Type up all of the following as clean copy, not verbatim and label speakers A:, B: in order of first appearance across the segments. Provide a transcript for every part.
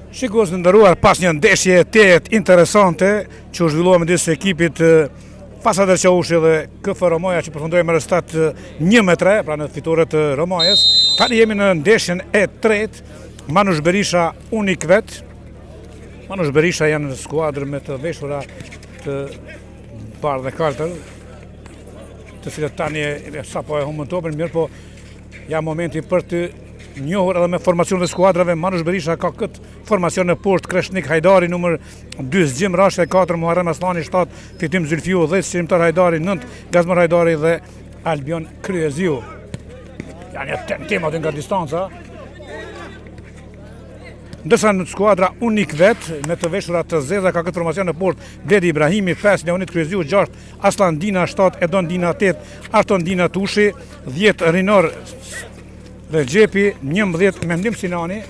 A: Shikues të nderuar, pas një ndeshje të interesante që u zhvillua midis ekipit Fasader Qaushi dhe KF Romaja që përfundoi me rezultat 1-3, pra në fitore të Romajës. Tani jemi në ndeshjen e tretë, Manush Berisha Unikvet. Manush Berisha janë në skuadrë me të veshura të bardhë dhe kaltër, të cilët tani sapo e humbën topin, mirë po ja momenti për të njohur edhe me formacionet e skuadrave. Manush Berisha ka këtë formacion në poshtë: Kreshnik Hajdari, numër 2 Zgjim Rashka, 4 Muharrem Aslani, 7 Fitim Zylfiu, 10 Shqimtar Hajdari, 9 Gazmar Hajdari dhe Albion Kryeziu. Janë tentimat nga distanca. Ndërsa në skuadra Unikvet me të veshura të zeza ka këtë formacion në poshtë: Bledi Ibrahimi, 5 Leonid Kryeziu, 6 Aslan Dina, 7 Edon Dina, 8 Arton Dina Tushi, 10 Rinor Regjepi, 11 Mendim Sinani,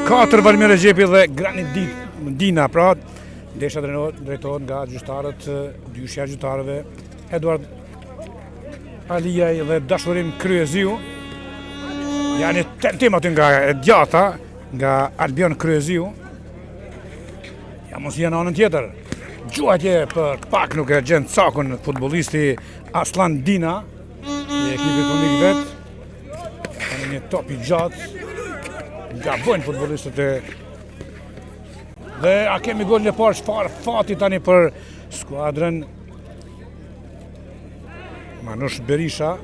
A: 4 Valmir Regjepi dhe Granit Dina. Pra, ndeshja drejtohet nga gjyqtarët, dyshja gjyqtarëve Eduard Alijaj dhe Dashurim Kryeziu. Janë tentimat nga e djata nga Albion Kryeziu. Ja mos janë anën tjetër. Gjuajtje për pak nuk e gjen cakun futbollisti Aslan Dina i ekipit Unikvet. Kanë një top i gjatë, nga bojnë futbollistët e... Dhe a kemi golin e parë, çfarë fati tani për skuadrën Manush Berisha.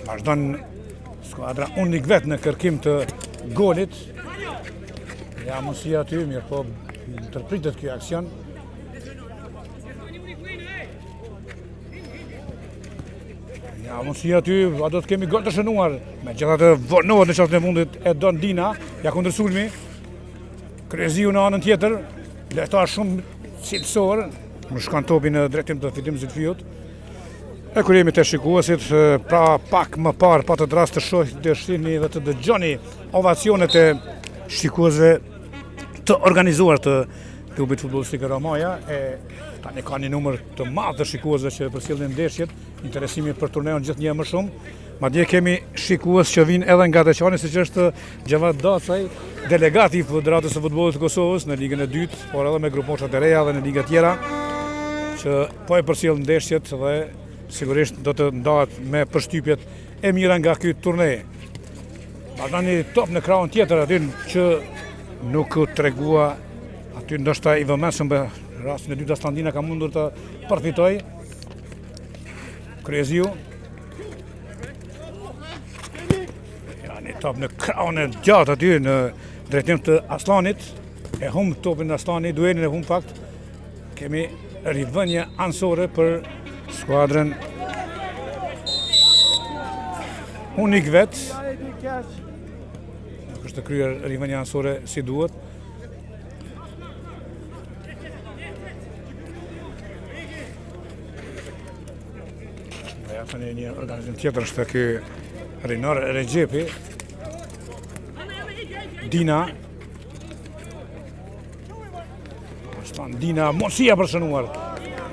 A: Vazhdon skuadra Unikvet në kërkim të golit. Ja mos i aty, mirë po ndërpritet ky aksion. Ja mos i aty, a do të kemi gol të shënuar. Megjithatë vonohet në çastën e fundit Edon Dina, ja kundër sulmi. Kryeziu në anën tjetër, lehtar shumë cilësor, më shkon topi në drejtim të Fitim Zylfiut. E kur jemi të shikuesit, pra pak më parë pa të drast të shohni, të shihni dhe të dëgjoni ovacionet e shikuesve të organizuar të klubit futbollistik Romaja. Tani ka një numër të madh të shikuesve që përcjellin ndeshjet, interesimi për turneun gjithnjë më shumë. Madje kemi shikues që vinë edhe nga Deçani, siç është Xhavat Dacaj, delegati i Federatës së Futbollit të Kosovës në ligën e dytë, por edhe me gruposhat e reja dhe në liga tjera, që po e përcjell ndeshjet dhe sigurisht do të ndahet me përshtypjet e mira nga ky turne. Vazhdon një top në krahun tjetër aty që nuk tregua aty, ndoshta i vëmendshëm për rastin e dytë Aslan Dina ka mundur të përfitoj. Kryeziu. Ja, një top në krahun e gjatë aty në drejtim të Aslanit. E humb topin Aslani, duelin e humb fakt. Kemi rivënje ansore për skuadrën Unikvet. Nuk është të kryer rivënje ansore si duhet. Një organizim tjetër është ky Rinor Regjepi. Dina. Aslan Dina, mosia për shënuar.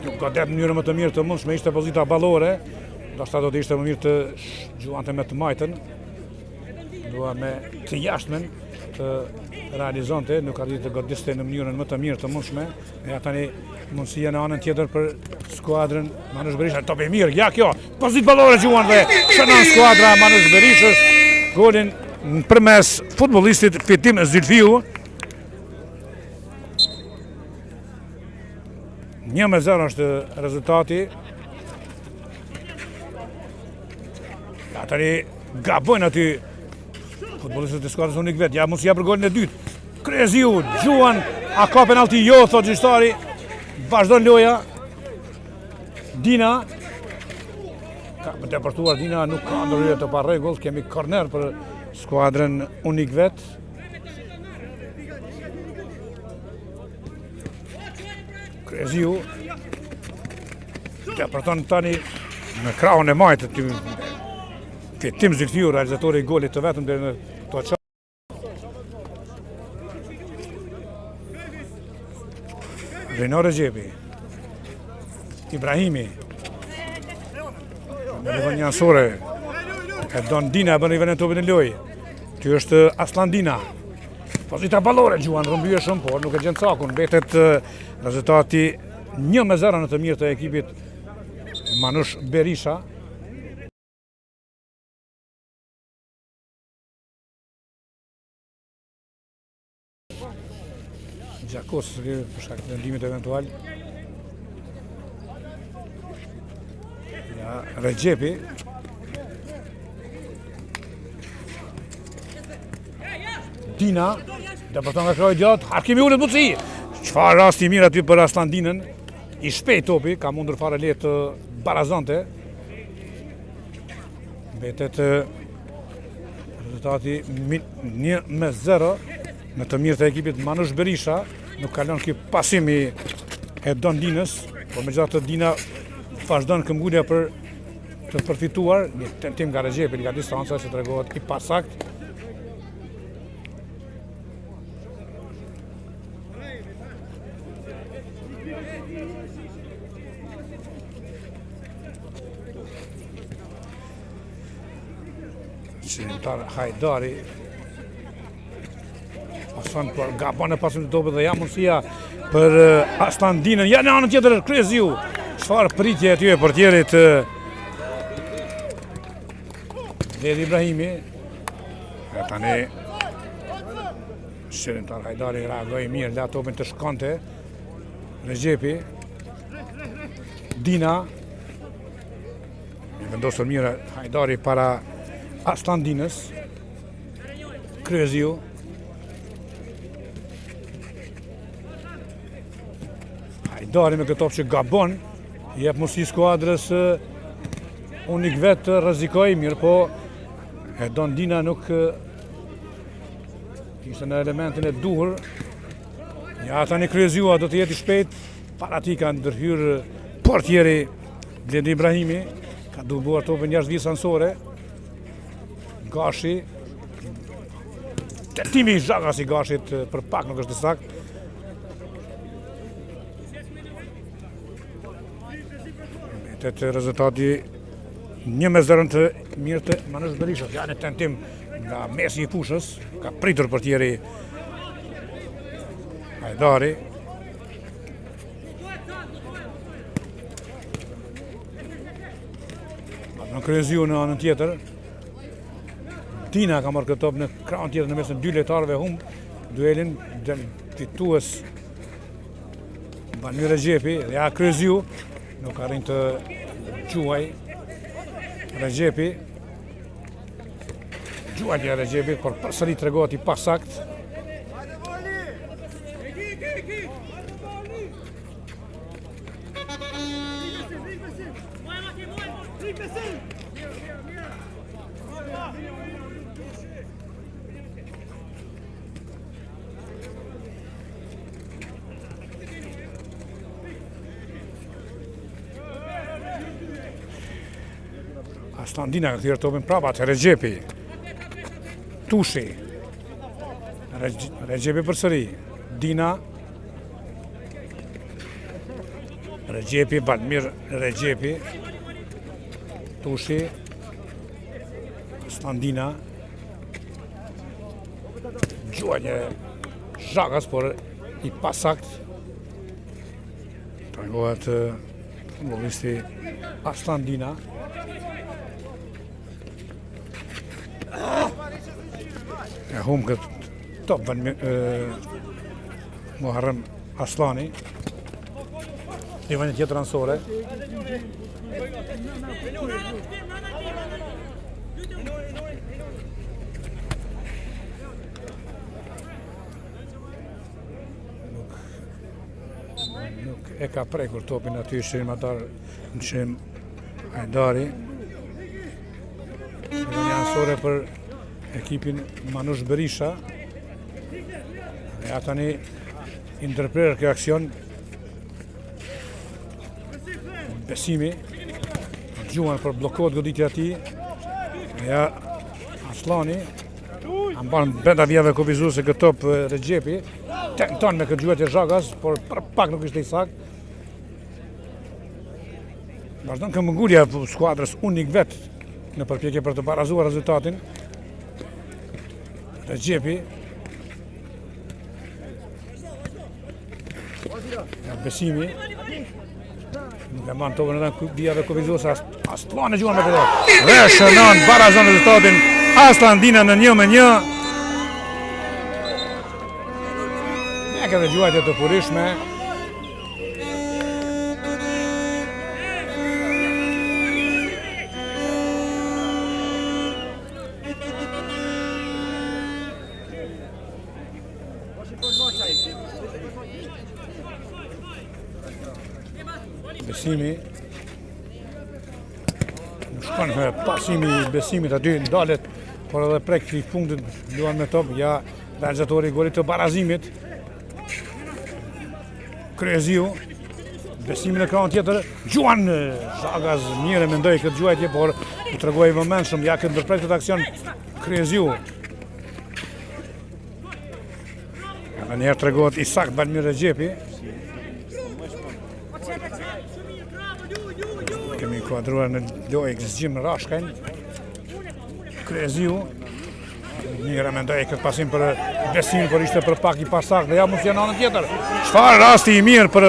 A: Nuk ka det në mënyrë më të mirë të mundshme, ishte pozita ballore. Ndoshta do të ishte më mirë të gjuante me të majtën. Dua me të jashtmen të realizonte, nuk arriti të godiste në mënyrën më të mirë të mundshme. Ja tani mundësia në anën tjetër për skuadrën Manush Berisha. Top i mirë, ja kjo, pozitë ballore gjuan dhe shënon skuadra Manush Berishës golin përmes futbollistit Fitim Zylfiu. 1-0 është rezultati. Ja tani gabojnë aty futbollistët e skuadrës Unikvet. Ja mos ia për golin e dytë. Kryeziu, gjuan, a ka penalti? Jo, thot gjyqtari. Vazhdon loja. Dina. Ka më depërtuar Dina, nuk ka ndërhyrje të parregull. Kemi korner për skuadrën Unikvet. Kryeziu. Depërton tani në krahun e majtë. Fitim Zylfiu, realizatori i golit të vetëm deri në to. Rinor Regjepi. Ibrahimi. Me një njësore, e Don Dina e bën i vënë topin e loj. Ty është Aslan Dina. Pozita ballore Gjuan rrëmbye shumë, por nuk e gjen cakun. Mbetet rezultati 1-0 në të mirë të ekipit Manush Berisha. Gjakos për shkak të vendimit eventual. Ja, Rexhepi. Dina, depërton nga kroj gjatë, Hakimi ullet Buci. Çfarë rasti mirë aty për Aslan Dinën. I shpejt topi, ka mundur fare lehtë barazante. Mbetet rezultati 1-0 në të mirë të ekipit Manush Berisha. Nuk kalon ky pasim i Don Dinës, por megjithatë Dina vazhdon këmbgulja për të përfituar një tentim nga Rexhepi nga distanca që tregohet i pasakt. Shqiptar Hajdari pason për gabon e pasim të topit dhe ja mundësia për Aslan Dinën. Ja në anën tjetër Kreziu. Çfarë pritje aty e portierit Dedi Ibrahimi. Ja tani Shqiptar Hajdari reagoi mirë, la topin të shkonte. Rexhepi. Dina. Vendosur mirë Hajdari para Aslan Dinës. Kreziu. Hajdari me këtë top që gabon, jep mundësi skuadrës unik vetë të rrezikojë, mirë po Don Dina nuk ishte në elementin e duhur. Ja tani Kreziu do të jetë i shpejt, para tij ka ndërhyrë portieri Bledi Ibrahimi, ka dubuar topin jashtë vijës anësore. Gashi, tentimi i zhagas i Gashit për pak nuk është i saktë. Mbetet rezultati 1-0 të mirë të Manush Berishës. Ja në tentim nga mesi i fushës, ka pritur portieri Hajdari. Në Kreziu në anën tjetër. Dina ka marrë këtë top në krahun tjetër në mes të dy lojtarëve humb duelin fitues Banir Rexhepi dhe ja Kreziu nuk arrin të gjuaj Rexhepi. Gjuajtja e Rexhepit, por përsëri tregohet i pasakt. Aslan Dina ka thirrë topin prapa te Rexhepi. Tushi. Rexhepi përsëri. Dina. Rexhepi, Balmir Rexhepi. Tushi. Aslan Dina. Gjuajtje zhagas, por i pasakt. Tregohet futbollisti Aslan Dina. E hum këtë top Muharrem Aslani. Një vënë tjetër anësore. Nuk e ka prekur topin aty Shim Hajdari. Një vënë anësore për ekipin Manush Berisha. Ja tani ndërprer kjo aksion. Besimi. Gjuan për bllokohet goditja e tij. Ja Aslani. Amban brenda vijave kufizuese këtë top Rexhepi. Tenton me këtë gjuajtje zhagas, por për pak nuk ishte i saktë. Vazhdon këmbëngulja skuadrës Unik vet në përpjekje për të barazuar rezultatin. Rexhepi. Besimi. Nuk e man topën edhe bijave Koviziosa, Aslan e gjuan me këto. Dhe shënon barazon rezultatin Aslan Dina në 1-1. Ne ka gjuajtje të purishme. Besimi nuk shkon me pasimi I Besimit aty ndalet, por edhe prek I fundit luan me top, ja realizatori I golit të barazimit. Kreziu, Besimi në krahun tjetër, Gjuan Zhagaz mirë mendoi këtë gjuajtje, por u tregoi I vëmendshëm, ja këtë ndërpret këtë aksion Kreziu. Edhe një herë tregohet I sakt Balmir Rexhepi. Kemi kuadruar në lojë gëzgjim Rashkajn. Kreziu. Mirë mendoj këtë pasim për Besimin, por ishte për pak I pasakt dhe ja mos janë anën tjetër. Çfarë rasti I mirë për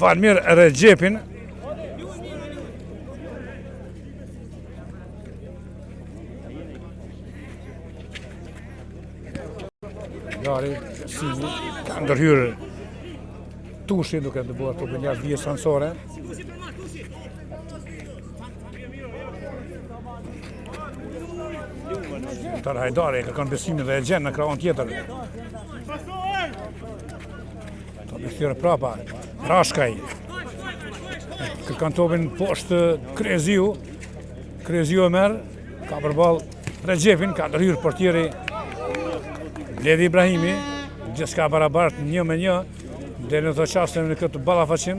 A: Balmir Rexhepin. Lari Besimi ka ndërhyrë Tushi duke dëbuar topin jashtë vijës sansore. Tar Hajdari e kërkon Besimin dhe e gjen në krahun tjetër. Topi thyrë prapa. Rashkaj. Kërkon topin poshtë Kreziu. Kreziu e merr, ka përballë Rexhepin, ka ndërhyrë portieri Bledi Ibrahimi. Gjithçka barabart 1-1. Deri në të qasëm në këtë ballafaqim.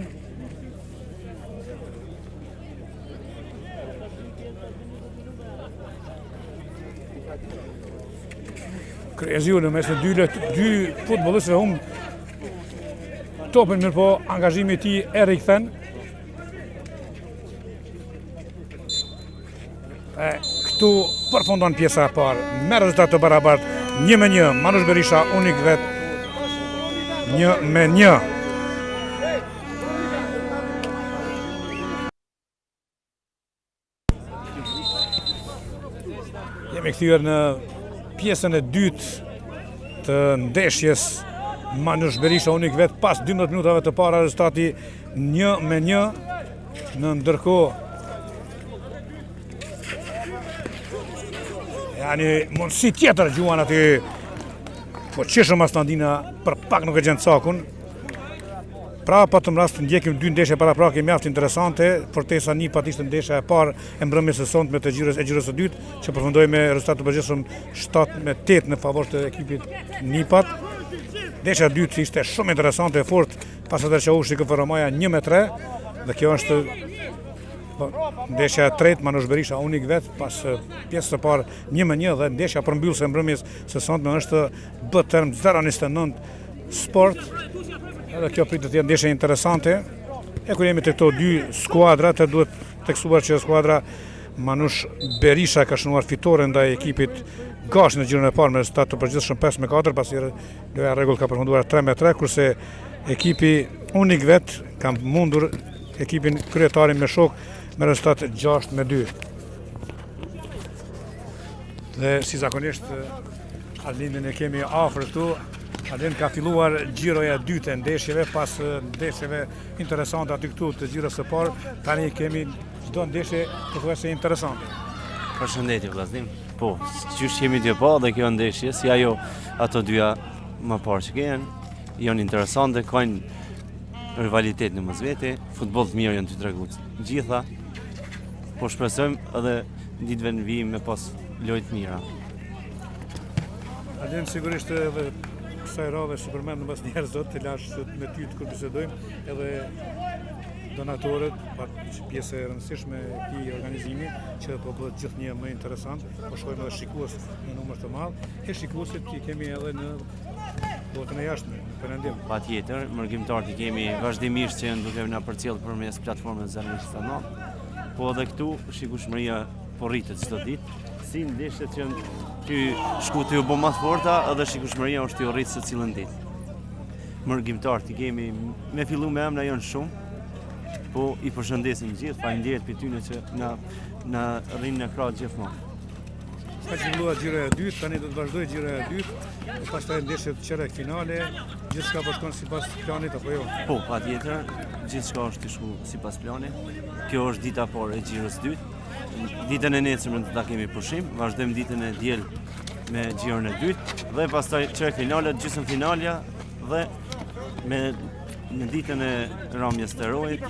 A: Kreziu në mes të dy futbollistëve topin, mirë po angazhimi I tij e rikthen. Këtu përfundon pjesa e parë me rezultat të barabartë 1-1. Manush Berisha Unik vet 1-1. Jemi kthyer në pjesën e dytë të ndeshjes Manush Berisha Unik vet pas 12 minutave të para rezultati 1-1. Në ndërkohë yani mundësi tjetër gjuan aty, po qeshëm Aslandina për pak nuk e gjen cakun. Pra patëm rast të ndjekim dy ndeshje paraprake mjaft interesante, fortesa Nipat ishte ndeshja e parë e mbrëmjes së sonte me të gjyrës së dytë, që përfundoi me rezultat të përgjithshëm 7-8 në favor të ekipit Nipat. Ndeshja e dytë ishte shumë interesante e fortë, pas atëherë që u shikoi Ferromaja 1-3 dhe kjo është ndeshja e tretë Manush Berisha Unik vet pas pjesës së parë 1-1 dhe ndeshja përmbyllëse e mbrëmjes së sonte është BTERM 0-29 Sport. Edhe kjo pritet të jetë ndeshje interesante. E kur jemi të këto dy skuadra, të duhet tekstuar që skuadra Manush Berisha ka shënuar fitore ndaj ekipit Gash në gjyrën e parë me rezultat të përgjithshëm 5-4, pasi loja rregull ka përfunduar 3-3, kurse ekipi Unik vet ka mundur ekipin kryetarin me shok me rezultat 6-2. Dhe si zakonisht Arlindin e kemi afër këtu. Arlind ka filluar gjiroja e dytë e ndeshjeve pas ndeshjeve interesante aty këtu të gjirës së parë. Tani kemi çdo ndeshje pothuajse interesante.
B: Përshëndetje vllaznim. Po, qysh jemi dy pa dhe kjo ndeshje, si ajo ato dyja më parë që janë interesante, kanë rivalitet në mësvete, futboll të mirë janë të treguar gjitha. Po shpresojmë edhe ditëve në vijim me pas lojë të mira.
A: Arlind sigurisht edhe kësaj radhe supermen në bas njerëz do të lash me ty të kur bisedojmë, edhe donatorët, pjesë e rëndësishme e këtij organizimi, që po bëhet gjithnjë më interesant, po shohim edhe shikues në numër të madh. E shikuesit që kemi edhe në botën e jashtme, perëndim.
B: Patjetër, mërgjimtarët i kemi vazhdimisht që janë duke na përcjell përmes platformës Zalësh Sanat. Po edhe këtu shikueshmëria po rritet çdo ditë. Si ndeshjet që janë ty shkuti u bë më të forta, edhe shikueshmëria është i rrit secilën ditë. Mërgjimtarët i kemi me fillu me emra janë shumë, po i përshëndesim gjithë, faleminderit për tyre që na rrinë në krah gjithmonë.
A: Ka qëndruar gjyra e dytë, tani do të vazhdoj gjyra e dytë, e pastaj ndeshjet çerek finale, gjithçka po shkon sipas planit apo jo?
B: Po, patjetër, gjithçka është të shku sipas planit. Kjo është dita parë e gjirës dytë. Ditën e nesërme do ta kemi pushim, vazhdojmë ditën e diel me gjirën e dytë dhe pastaj çerek finale, gjysmëfinalja dhe me ditën e Ramjes të Rojit,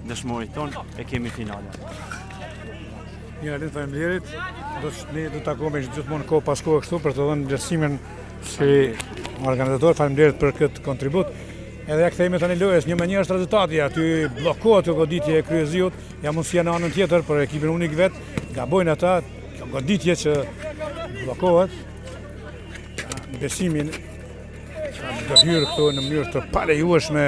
B: dëshmorit ton e kemi finale.
A: Mirë, faleminderit. Ne do të takohemi gjithmonë kohë pas kohë kështu për të dhënë vlerësimin si organizator. Faleminderit për këtë kontribut. Edhe ja kthehemi tani lojës, 1-1 është rezultati, aty bllokohet kjo goditje e Kryeziut, ja mundësia në anën tjetër për ekipin unik vet, gabojnë ata, kjo goditje që bllokohet. Besimin do hyrë këtu në mënyrë të palejueshme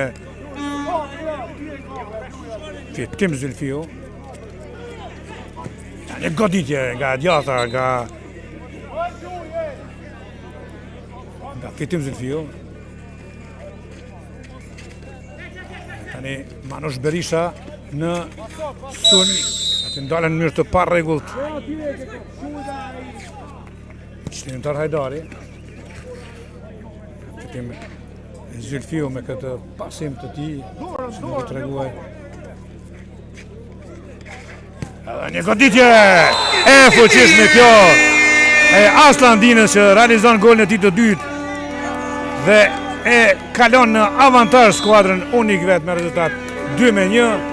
A: Fitim Zylfiu. Një goditje nga djatha, nga Fitim Zylfiu. Tani Manush Berisha në sulm, aty ndalen në mënyrë të parregullt. Çlimtar Hajdari. Fitim Zylfiu me këtë pasim të tij, që nuk i treguaj. Një goditje e fuqishme kjo e Aslan Dinës që realizon golin e tij të dytë dhe e kalon në avantazh skuadrën unik vet me rezultat 2-1.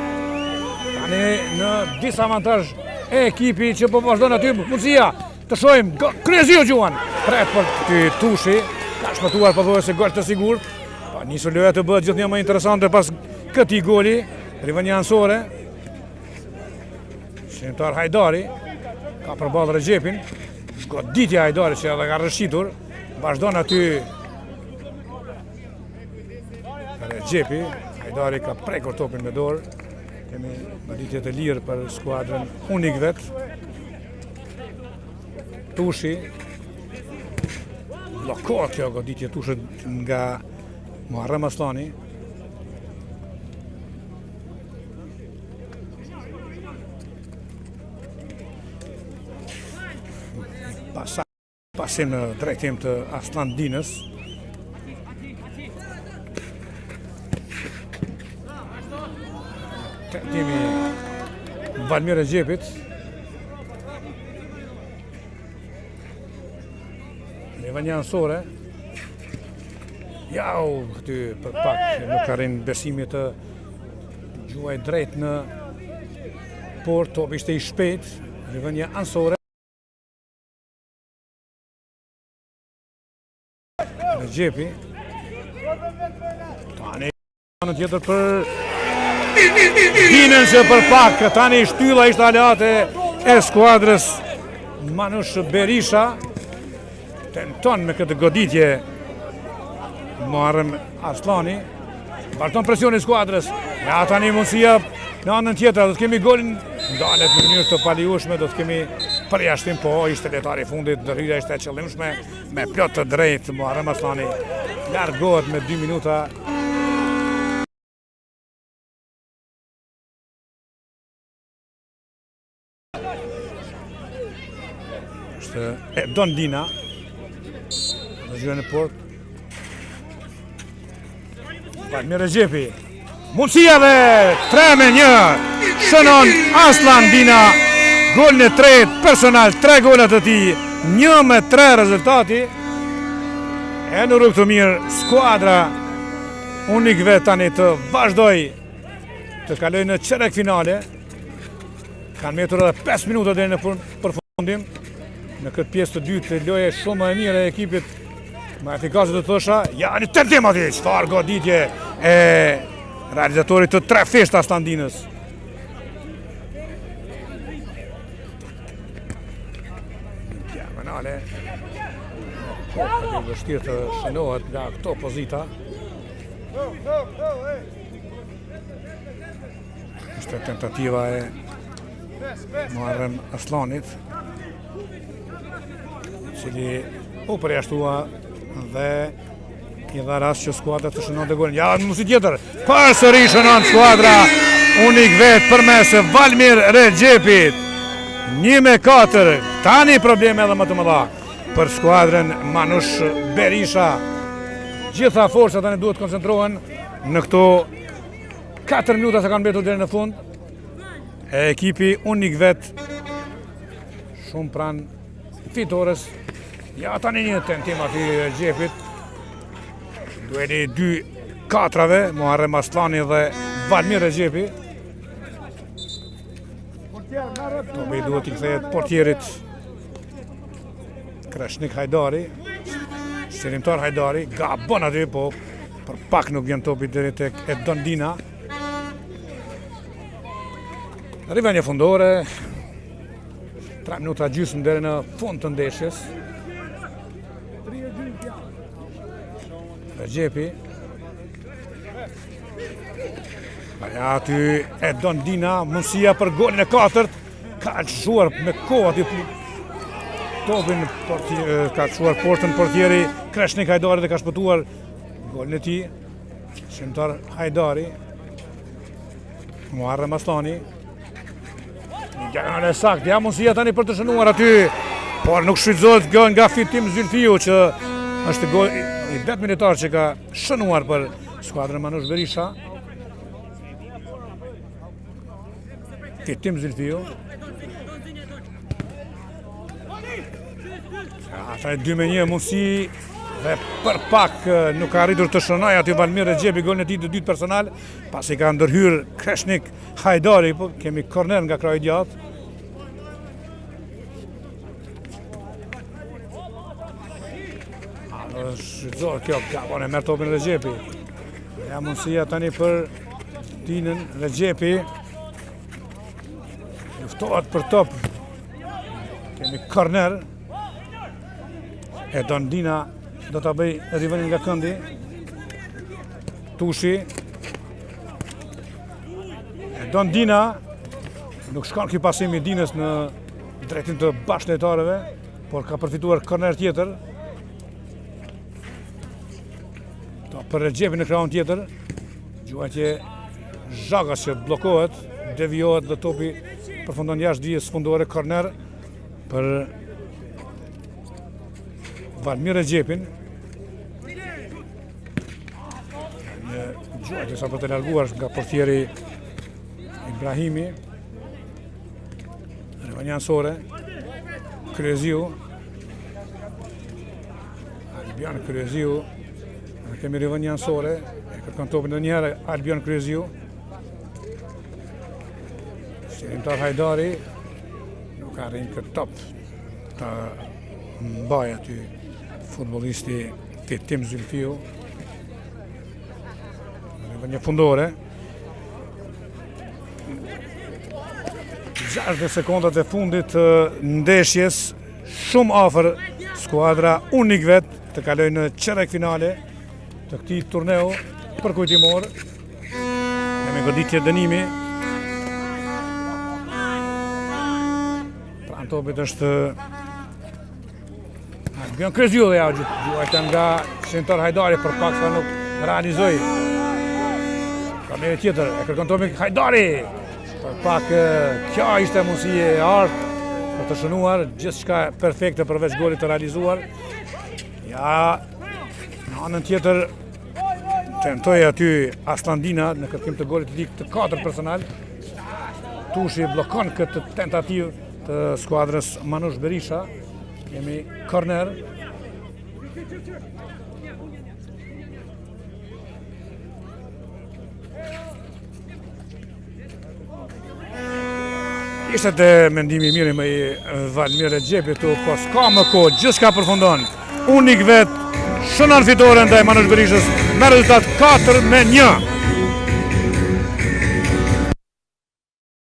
A: Tani në disavantazh e ekipi që po vazhdon aty mundësia të shohim Kryeziu gjuan. Pret për ty Tushi, ka shpëtuar pothuajse gol të sigurt. Pa nisur loja të bëhet gjithnjë më interesante pas këtij goli, rivënia ansore. Shqiptar Hajdari ka përballë Recepin, goditja Hajdari që edhe ka rëshitur, vazhdon aty Recepi, Hajdari ka prekur topin me dorë, kemi goditje të lirë për skuadrën unik vet. Tushi, bllokohet kjo goditje Tushit nga Muharrem Aslani. Pasim në drejtim të Aslan Dinës. Tentimi Valmir Recepit. Rivënia ansore. Jau këty për pak nuk arrin besimi të gjuaj drejt në por topi ishte i shpejt. Rivënia ansore. Recepi. Tani në tjetër për Dinën që për pak tani shtylla ishte aleate e skuadrës Manush Berisha. Tenton me këtë goditje Muharrem Aslani. Vazhdon presioni skuadrës. Ja tani mundësia në anën tjetër, do të kemi golin ndalet në mënyrë të palijueshme, do të kemi përjashtim, po ishte lojtari i fundit, ndërhyrja ishte e qëllimshme me plot të drejtë. Muharrem Aslani largohet me 2 minuta. Është Edon Dina në gjyrën e port. Valmir Recepi. Mundësia dhe 3-1. Shënon Aslan Dina. Golin e tretë personal, 3 golat të tij, 1-3 rezultati. E në rrugë të mirë skuadra unik vet tani të vazhdoj të kaloj në çerek finale. Kanë mbetur edhe 5 minuta deri në përfundim. Në këtë pjesë të dytë të loje shumë më e mirë e ekipit më efikase të thosha. Ja një tentim aty, çfarë goditje e realizatorit të 3 fesht Aslan Dinës. Ka vështirë të shënohet nga këto pozita. Ishte tentativa e Muharrem Aslanit, cili u përjashtua dhe i dha rast që skuadra të shënon të golin. Ja, mos i tjetër, përsëri shënon skuadra Unik Vet përmes Valmir Recepit. 1-4, tani probleme edhe më të mëdha për skuadrën Manush Berisha. Gjitha forcat tani duhet të koncentrohen në këto 4 minuta që kanë mbetur deri në fund. E ekipi Unik Vet shumë pranë fitores. Ja, tani një tentim aty Recepit. Dueli 2-4-ve, Muharrem Aslani dhe Valmir Recepi. Topi duhet i kthehet portierit Krashnik Hajdari. Shërimtar Hajdari, gabon aty, po për pak nuk vjen topi deri tek Edon Dina. Rivendje fundore, 3 minuta gjysmë deri në fund të ndeshjes. Recepi. Aty Edon Dina, mundësia për golin e 4. Ka lëshuar me kohë aty topin, ka lëshuar portën portieri Krashnik Hajdari dhe ka shpëtuar golin e tij. Shërimtar Hajdari. Muharrem Aslani. Diagonale saktë, ja mundësia tani për të shënuar aty, por nuk shfrytëzohet kjo nga Fitim Zylfiu, që është gol i 8 minutar që ka shënuar për skuadrën Manush Berisha. Fitim Zylfiu. Ata e 2-1 mundësi dhe për pak nuk ka arritur të shënoj aty Valmir Recepi golin e tij të dytë personal, pasi ka ndërhyr Krashnik Hajdari, po kemi korner nga kraji i gjatë. Shfrytëzohet kjo, gabon e merr topin Recepi. Ja mundësia tani për Dinën Recepi. Luftohet për top. Kemi korner. Edon Dina do ta bëj rivendin nga këndi. Tushi. Edon Dina. Nuk shkon ky pasim i Dinës në drejtim të bashkëlojtarëve, por ka përfituar korner tjetër. Për Recepi në krahun tjetër, gjuajtje Zhagas që blokohet, devijohet dhe topi përfundon jashtë dijes fundore, korner për Valmir Recepin. Një gjuajtje sa për të larguar nga portieri Ibrahimi. Revanja ansore, Kryeziu. Albion Kryeziu. Kemi rivendje ansore, e kërkon topin edhe një herë Albion Kryeziu. Shërimtar Hajdari nuk ka rrinë këtë top të mbaj aty futbollisti Fitim Zylfiu. Rivendje fundore. 60 sekondat e fundit të ndeshjes, shumë afër skuadra Unik Vet të kalojë në çerek finale të këtij turneu përkujtimor. Kemi goditje dënimi. Pranë topit është Albion Kryeziu dhe ja gjuajtja nga shërimtar Hajdari, për pak sa nuk realizoi. Kamere tjetër, e kërkon topin Hajdari. Për pak kjo ishte mundësi e artë për të shënuar, gjithçka perfekte përveç golit të realizuar. Ja, në anën tjetër tentoi aty Aslan Dina në kërkim të golit të tij të 4 personal. Tushi bllokon këtë tentativë të skuadrës Manush Berisha. Kemi korner. Ishte të mendimi mirë me Valmir Recepit, po s'ka më kohë, gjithçka përfundon. Unik Vet shënon fitoren ndaj Manush Berishës me rezultat 4-1.